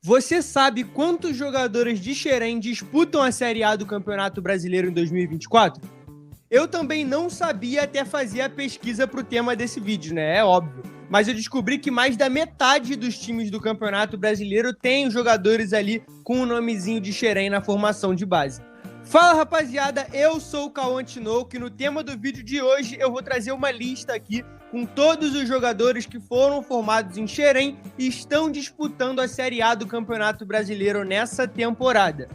Você sabe quantos jogadores de Xerém disputam a Série A do Campeonato Brasileiro em 2024? Eu também não sabia até fazer a pesquisa para o tema desse vídeo, né? É óbvio. Mas eu descobri que mais da metade dos times do Campeonato Brasileiro tem jogadores ali com o nomezinho de Xerém na formação de base. Fala, rapaziada, eu sou o Cauã Tinoco e no tema do vídeo de hoje eu vou trazer uma lista aqui com todos os jogadores que foram formados em Xerém e estão disputando a Série A do Campeonato Brasileiro nessa temporada.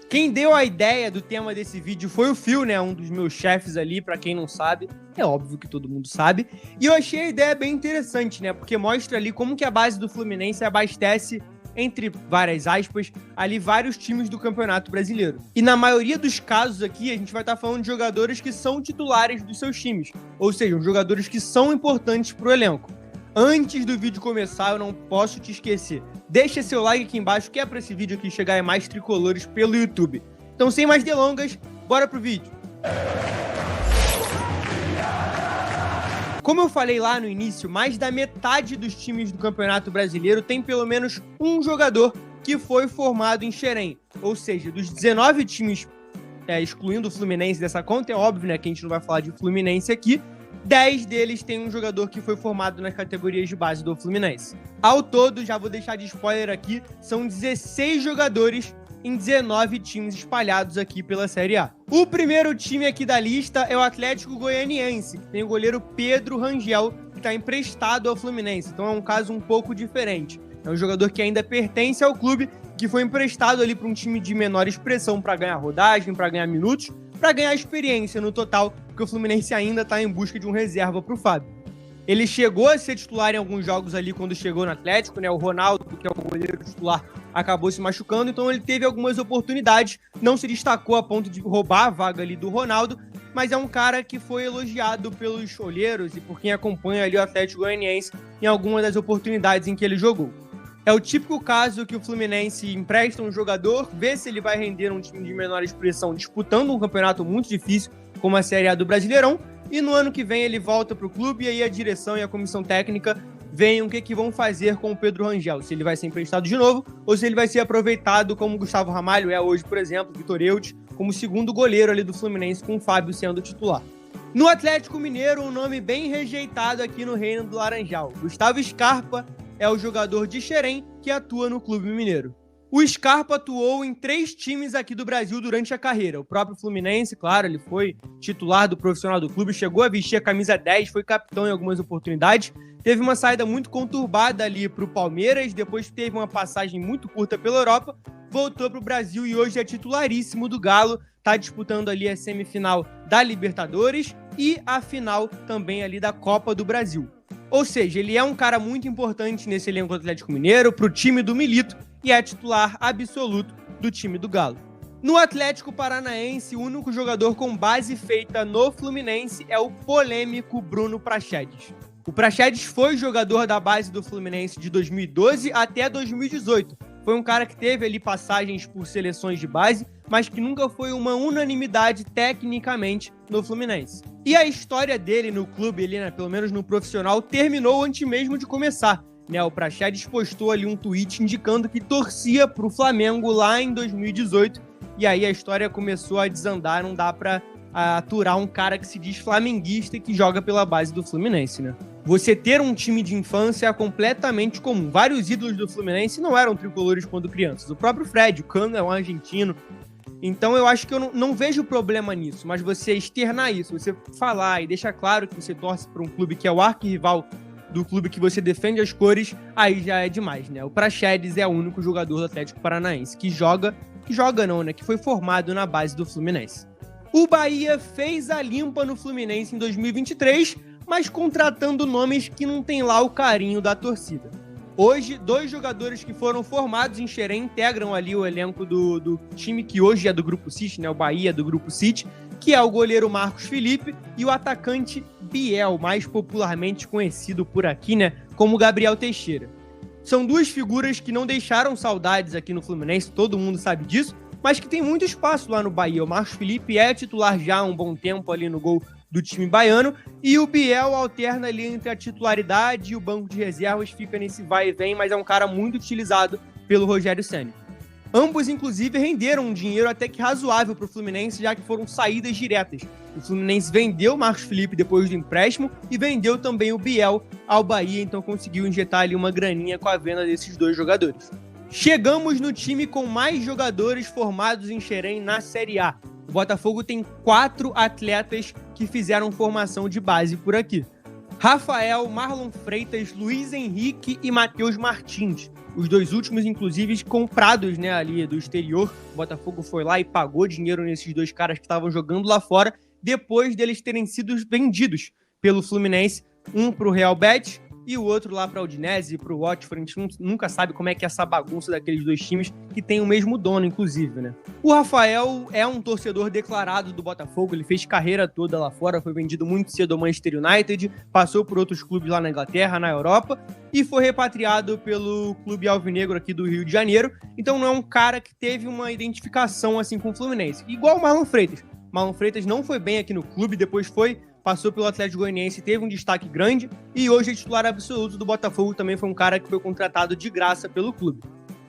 Quem deu a ideia do tema desse vídeo foi o Phil, né? Um dos meus chefes ali, pra quem não sabe. É óbvio que todo mundo sabe. E eu achei a ideia bem interessante, né? Porque mostra ali como que a base do Fluminense abastece, entre várias aspas, ali vários times do Campeonato Brasileiro. E na maioria dos casos aqui, a gente vai estar falando de jogadores que são titulares dos seus times. Ou seja, jogadores que são importantes pro elenco. Antes do vídeo começar, eu não posso te esquecer. Deixa seu like aqui embaixo, que é para esse vídeo aqui chegar a mais tricolores pelo YouTube. Então, sem mais delongas, bora pro vídeo. Como eu falei lá no início, mais da metade dos times do Campeonato Brasileiro tem pelo menos um jogador que foi formado em Xerém. Ou seja, dos 19 times, excluindo o Fluminense dessa conta, é óbvio, né, que a gente não vai falar de Fluminense aqui, 10 deles têm um jogador que foi formado nas categorias de base do Fluminense. Ao todo, já vou deixar de spoiler aqui, são 16 jogadores em 19 times espalhados aqui pela Série A. O primeiro time aqui da lista é o Atlético Goianiense, que tem o goleiro Pedro Rangel, que está emprestado ao Fluminense, então é um caso um pouco diferente. É um jogador que ainda pertence ao clube, que foi emprestado ali para um time de menor expressão para ganhar rodagem, para ganhar minutos, para ganhar experiência no total, porque o Fluminense ainda está em busca de um reserva para o Fábio. Ele chegou a ser titular em alguns jogos ali quando chegou no Atlético, né? O Ronaldo, que é o goleiro titular, acabou se machucando, então ele teve algumas oportunidades, não se destacou a ponto de roubar a vaga ali do Ronaldo, mas é um cara que foi elogiado pelos olheiros e por quem acompanha ali o Atlético Goianiense em algumas das oportunidades em que ele jogou. É o típico caso que o Fluminense empresta um jogador, vê se ele vai render um time de menor expressão disputando um campeonato muito difícil, como a Série A do Brasileirão, e no ano que vem ele volta para o clube e aí a direção e a comissão técnica veem o que vão fazer com o Pedro Rangel, se ele vai ser emprestado de novo ou se ele vai ser aproveitado como o Gustavo Ramalho é hoje, por exemplo, Vitor Eudes, como segundo goleiro ali do Fluminense, com o Fábio sendo titular. No Atlético Mineiro, um nome bem rejeitado aqui no Reino do Laranjal. Gustavo Scarpa é o jogador de Xerém que atua no Clube Mineiro. O Scarpa atuou em 3 times aqui do Brasil durante a carreira. O próprio Fluminense, claro, ele foi titular do profissional do clube, chegou a vestir a camisa 10, foi capitão em algumas oportunidades. Teve uma saída muito conturbada ali para o Palmeiras, depois teve uma passagem muito curta pela Europa, voltou para o Brasil e hoje é titularíssimo do Galo, está disputando ali a semifinal da Libertadores e a final também ali da Copa do Brasil. Ou seja, ele é um cara muito importante nesse elenco do Atlético Mineiro, para o time do Milito, e é titular absoluto do time do Galo. No Atlético Paranaense, o único jogador com base feita no Fluminense é o polêmico Bruno Praxedes. O Praxedes foi jogador da base do Fluminense de 2012 até 2018. Foi um cara que teve ali passagens por seleções de base, mas que nunca foi uma unanimidade tecnicamente no Fluminense. E a história dele no clube, ali, né, pelo menos no profissional, terminou antes mesmo de começar. O Praxedes postou ali um tweet indicando que torcia pro Flamengo lá em 2018, e aí a história começou a desandar, não dá pra aturar um cara que se diz flamenguista e que joga pela base do Fluminense, né? Você ter um time de infância é completamente comum. Vários ídolos do Fluminense não eram tricolores quando crianças. O próprio Fred, o Cano é um argentino. Então eu acho que eu não vejo problema nisso, mas você externar isso, você falar e deixar claro que você torce para um clube que é o arquirrival do clube que você defende as cores, aí já é demais, né? O Praxedes é o único jogador do Atlético Paranaense que foi formado na base do Fluminense. O Bahia fez a limpa no Fluminense em 2023, mas contratando nomes que não tem lá o carinho da torcida. Hoje, 2 jogadores que foram formados em Xerém integram ali o elenco do time que hoje é do Grupo City, né? O Bahia do Grupo City, que é o goleiro Marcos Felipe e o atacante Biel, mais popularmente conhecido por aqui, né, como Gabriel Teixeira. São 2 figuras que não deixaram saudades aqui no Fluminense, todo mundo sabe disso, mas que tem muito espaço lá no Bahia. O Marcos Felipe é titular já há um bom tempo ali no gol do time baiano, e o Biel alterna ali entre a titularidade e o banco de reservas, fica nesse vai e vem, mas é um cara muito utilizado pelo Rogério Ceni. Ambos, inclusive, renderam um dinheiro até que razoável para o Fluminense, já que foram saídas diretas. O Fluminense vendeu o Marcos Felipe depois do empréstimo e vendeu também o Biel ao Bahia, então conseguiu injetar ali uma graninha com a venda desses dois jogadores. Chegamos no time com mais jogadores formados em Xerém na Série A. O Botafogo tem 4 atletas que fizeram formação de base por aqui. Rafael, Marlon Freitas, Luiz Henrique e Matheus Martins. Os dois últimos, inclusive, comprados, né, ali do exterior. O Botafogo foi lá e pagou dinheiro nesses dois caras que estavam jogando lá fora, depois deles terem sido vendidos pelo Fluminense, um para o Real Betis e o outro lá para a Udinese, para o Watford. A gente nunca sabe como é que é essa bagunça daqueles dois times que tem o mesmo dono, inclusive, né? O Rafael é um torcedor declarado do Botafogo, ele fez carreira toda lá fora, foi vendido muito cedo ao Manchester United, passou por outros clubes lá na Inglaterra, na Europa, e foi repatriado pelo Clube Alvinegro aqui do Rio de Janeiro. Então não é um cara que teve uma identificação assim com o Fluminense. Igual o Marlon Freitas. Marlon Freitas não foi bem aqui no clube, depois passou pelo Atlético Goianiense, teve um destaque grande e hoje é titular absoluto do Botafogo, também foi um cara que foi contratado de graça pelo clube.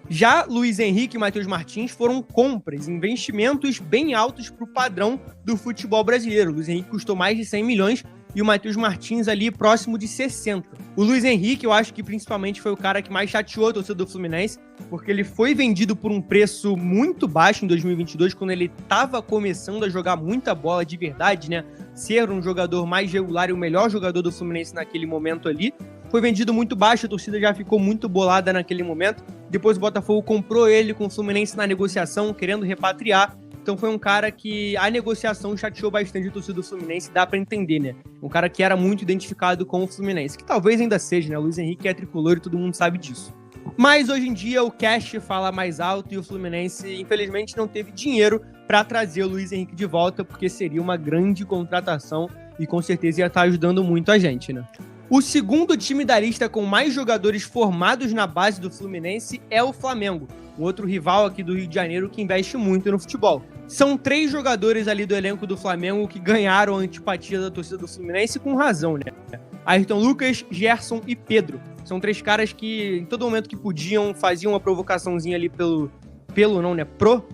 Já Luiz Henrique e Matheus Martins foram compras, investimentos bem altos para o padrão do futebol brasileiro. O Luiz Henrique custou mais de 100 milhões e o Matheus Martins ali próximo de 60. O Luiz Henrique, eu acho que principalmente foi o cara que mais chateou a torcida do Fluminense, porque ele foi vendido por um preço muito baixo em 2022, quando ele estava começando a jogar muita bola de verdade, né? Ser um jogador mais regular e o melhor jogador do Fluminense naquele momento ali. Foi vendido muito baixo, a torcida já ficou muito bolada naquele momento. Depois o Botafogo comprou ele com o Fluminense na negociação, querendo repatriar. Então foi um cara que a negociação chateou bastante a torcida do Fluminense, dá pra entender, né? Um cara que era muito identificado com o Fluminense, que talvez ainda seja, né? O Luiz Henrique é tricolor e todo mundo sabe disso. Mas hoje em dia o cash fala mais alto e o Fluminense, infelizmente, não teve dinheiro para trazer o Luiz Henrique de volta, porque seria uma grande contratação e com certeza ia estar ajudando muito a gente, né? O segundo time da lista com mais jogadores formados na base do Fluminense é o Flamengo, um outro rival aqui do Rio de Janeiro que investe muito no futebol. São 3 jogadores ali do elenco do Flamengo que ganharam a antipatia da torcida do Fluminense com razão, né? Ayrton Lucas, Gerson e Pedro. São 3 caras que, em todo momento que podiam, faziam uma provocaçãozinha ali pro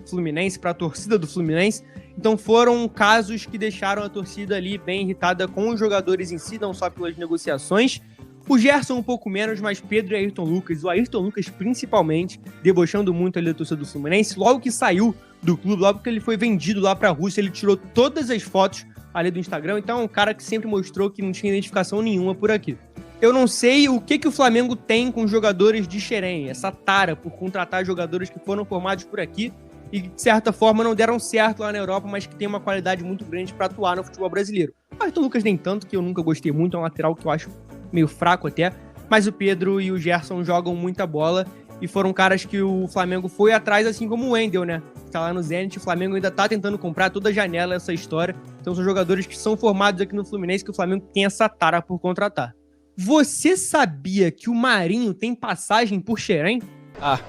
Fluminense, pra torcida do Fluminense. Então foram casos que deixaram a torcida ali bem irritada com os jogadores em si, não só pelas negociações. O Gerson um pouco menos, mas Pedro e Ayrton Lucas, o Ayrton Lucas principalmente, debochando muito ali da torcida do Fluminense. Logo que saiu do clube, logo que ele foi vendido lá pra Rússia, ele tirou todas as fotos ali do Instagram. Então é um cara que sempre mostrou que não tinha identificação nenhuma por aqui. Eu não sei o que o Flamengo tem com jogadores de Xerém, essa tara por contratar jogadores que foram formados por aqui e de certa forma não deram certo lá na Europa, mas que tem uma qualidade muito grande para atuar no futebol brasileiro. O Ayrton Lucas nem tanto, que eu nunca gostei muito, é um lateral que eu acho meio fraco até, mas o Pedro e o Gerson jogam muita bola e foram caras que o Flamengo foi atrás, assim como o Wendel, né? Tá lá no Zenit, o Flamengo ainda tá tentando comprar toda a janela essa história. Então são jogadores que são formados aqui no Fluminense que o Flamengo tem essa tara por contratar. Você sabia que o Marinho tem passagem por Xerém? Ah,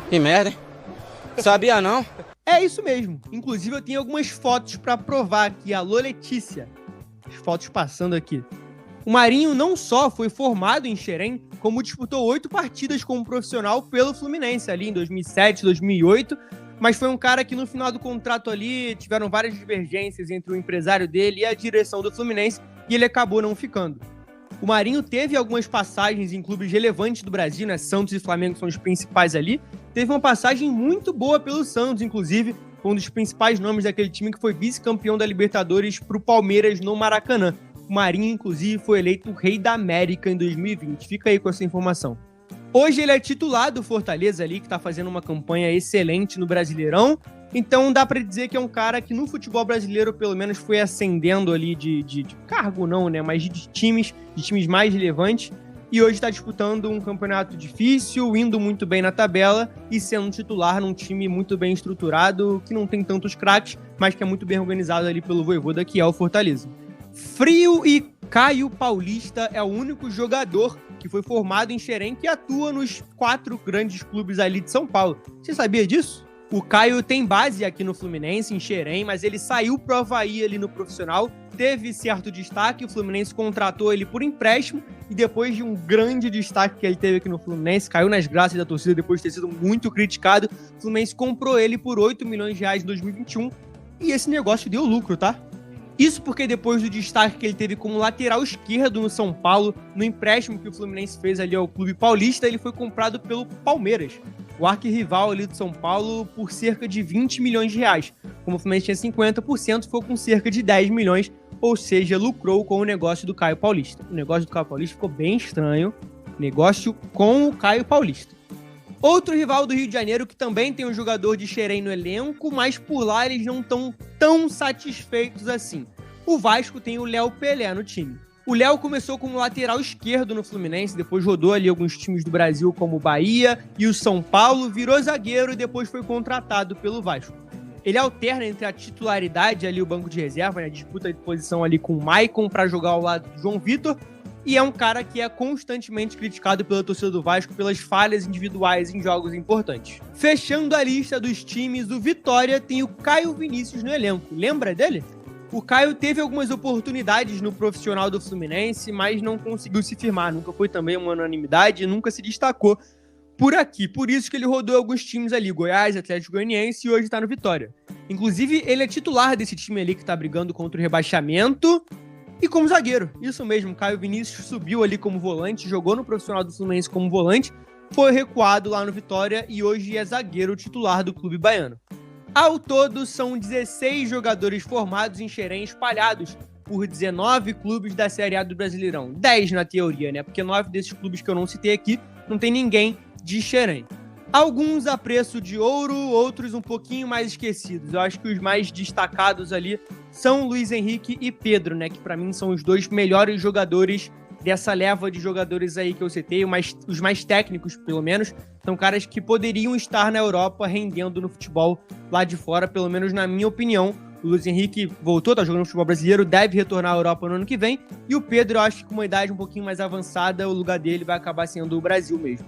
que merda, hein? Sabia não? É isso mesmo. Inclusive eu tenho algumas fotos pra provar aqui. Alô, Letícia. As fotos passando aqui. O Marinho não só foi formado em Xerém, como disputou 8 partidas como profissional pelo Fluminense ali em 2007, 2008, mas foi um cara que no final do contrato ali tiveram várias divergências entre o empresário dele e a direção do Fluminense e ele acabou não ficando. O Marinho teve algumas passagens em clubes relevantes do Brasil, né? Santos e Flamengo são os principais ali. Teve uma passagem muito boa pelo Santos, inclusive, foi um dos principais nomes daquele time que foi vice-campeão da Libertadores pro Palmeiras no Maracanã. O Marinho, inclusive, foi eleito o Rei da América em 2020. Fica aí com essa informação. Hoje ele é titular do Fortaleza ali, que tá fazendo uma campanha excelente no Brasileirão. Então dá pra dizer que é um cara que no futebol brasileiro, pelo menos, foi ascendendo ali de cargo não, né? Mas de times mais relevantes. E hoje tá disputando um campeonato difícil, indo muito bem na tabela e sendo titular num time muito bem estruturado, que não tem tantos craques, mas que é muito bem organizado ali pelo Vojvoda, que é o Fortaleza. Frio e Caio Paulista é o único jogador que foi formado em Xerém que atua nos 4 grandes clubes ali de São Paulo. Você sabia disso? O Caio tem base aqui no Fluminense, em Xerém, mas ele saiu pro Avaí ali no profissional, teve certo destaque, o Fluminense contratou ele por empréstimo e depois de um grande destaque que ele teve aqui no Fluminense, caiu nas graças da torcida depois de ter sido muito criticado, o Fluminense comprou ele por 8 milhões de reais em 2021 e esse negócio deu lucro, tá? Isso porque depois do destaque que ele teve como lateral esquerdo no São Paulo, no empréstimo que o Fluminense fez ali ao Clube Paulista, ele foi comprado pelo Palmeiras, o arquirrival ali do São Paulo, por cerca de 20 milhões de reais. Como o Fluminense tinha 50%, ficou com cerca de 10 milhões, ou seja, lucrou com o negócio do Caio Paulista. O negócio do Caio Paulista ficou bem estranho, negócio com o Caio Paulista. Outro rival do Rio de Janeiro que também tem um jogador de Xerém no elenco, mas por lá eles não estão tão satisfeitos assim. O Vasco tem o Léo Pelé no time. O Léo começou como lateral esquerdo no Fluminense, depois rodou ali alguns times do Brasil como o Bahia e o São Paulo, virou zagueiro e depois foi contratado pelo Vasco. Ele alterna entre a titularidade ali, o banco de reserva, né, disputa de posição ali com o Maicon para jogar ao lado do João Vitor, e é um cara que é constantemente criticado pela torcida do Vasco pelas falhas individuais em jogos importantes. Fechando a lista dos times, o Vitória tem o Caio Vinícius no elenco. Lembra dele? O Caio teve algumas oportunidades no profissional do Fluminense, mas não conseguiu se firmar. Nunca foi também uma unanimidade, nunca se destacou por aqui. Por isso que ele rodou alguns times ali, Goiás, Atlético Goianiense, e hoje está no Vitória. Inclusive, ele é titular desse time ali que está brigando contra o rebaixamento e como zagueiro. Isso mesmo, Caio Vinícius subiu ali como volante, jogou no profissional do Fluminense como volante, foi recuado lá no Vitória e hoje é zagueiro titular do clube baiano. Ao todo, são 16 jogadores formados em Xerém espalhados por 19 clubes da Série A do Brasileirão. 10 na teoria, né? Porque 9 desses clubes que eu não citei aqui, não tem ninguém de Xerém. Alguns a preço de ouro, outros um pouquinho mais esquecidos. Eu acho que os mais destacados ali são Luiz Henrique e Pedro, né? Que pra mim são os dois melhores jogadores dessa leva de jogadores aí que eu citei, os mais técnicos, pelo menos. São caras que poderiam estar na Europa rendendo no futebol lá de fora, pelo menos na minha opinião. O Luiz Henrique voltou, tá jogando no futebol brasileiro, deve retornar à Europa no ano que vem. E o Pedro, eu acho que com uma idade um pouquinho mais avançada, o lugar dele vai acabar sendo o Brasil mesmo.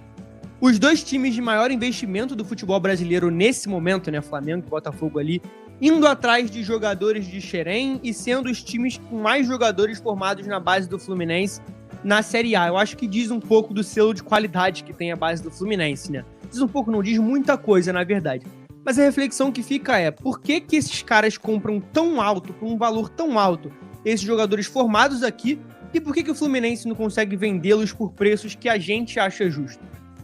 Os dois times de maior investimento do futebol brasileiro nesse momento, né, Flamengo e Botafogo ali, indo atrás de jogadores de Xerém e sendo os times com mais jogadores formados na base do Fluminense na Série A. Eu acho que diz um pouco do selo de qualidade que tem a base do Fluminense, né? Diz um pouco, não diz muita coisa, na verdade. Mas a reflexão que fica é, por que esses caras compram tão alto, por um valor tão alto, esses jogadores formados aqui, e por que o Fluminense não consegue vendê-los por preços que a gente acha justo?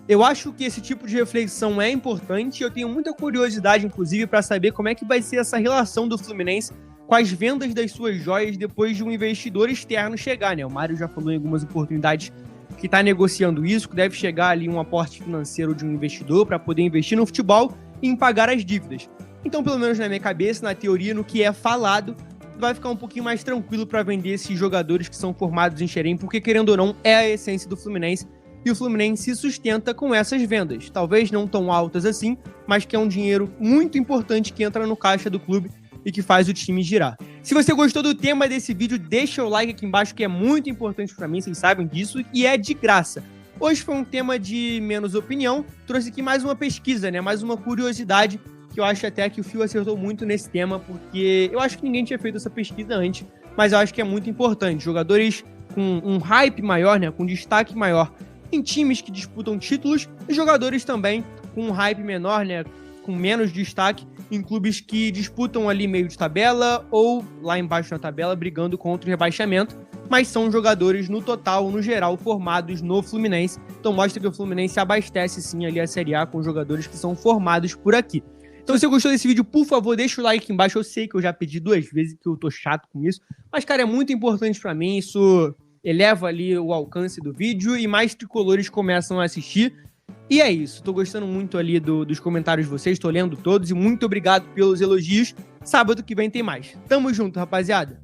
Eu acho que esse tipo de reflexão é importante e eu tenho muita curiosidade, inclusive, para saber como é que vai ser essa relação do Fluminense com as vendas das suas joias depois de um investidor externo chegar, né? O Mário já falou em algumas oportunidades que está negociando isso, que deve chegar ali um aporte financeiro de um investidor para poder investir no futebol e em pagar as dívidas. Então, pelo menos na minha cabeça, na teoria, no que é falado, vai ficar um pouquinho mais tranquilo para vender esses jogadores que são formados em Xerém, porque, querendo ou não, é a essência do Fluminense. E o Fluminense se sustenta com essas vendas. Talvez não tão altas assim, mas que é um dinheiro muito importante que entra no caixa do clube e que faz o time girar. Se você gostou do tema desse vídeo, deixa o like aqui embaixo, que é muito importante para mim, vocês sabem disso, e é de graça. Hoje foi um tema de menos opinião, trouxe aqui mais uma pesquisa, né? Mais uma curiosidade, que eu acho até que o Fio acertou muito nesse tema, porque eu acho que ninguém tinha feito essa pesquisa antes, mas eu acho que é muito importante. Jogadores com um hype maior, né? Com destaque maior em times que disputam títulos, e jogadores também com um hype menor, né? Com menos destaque em clubes que disputam ali meio de tabela ou lá embaixo na tabela brigando contra o rebaixamento, mas são jogadores no total, no geral, formados no Fluminense. Então mostra que o Fluminense abastece sim ali a Série A com jogadores que são formados por aqui. Então se você gostou desse vídeo, por favor, deixa o like aqui embaixo. Eu sei que eu já pedi 2 vezes, que eu tô chato com isso, mas cara, é muito importante pra mim, isso eleva ali o alcance do vídeo e mais tricolores começam a assistir. E é isso, tô gostando muito ali dos comentários de vocês, tô lendo todos e muito obrigado pelos elogios. Sábado que vem tem mais. Tamo junto, rapaziada.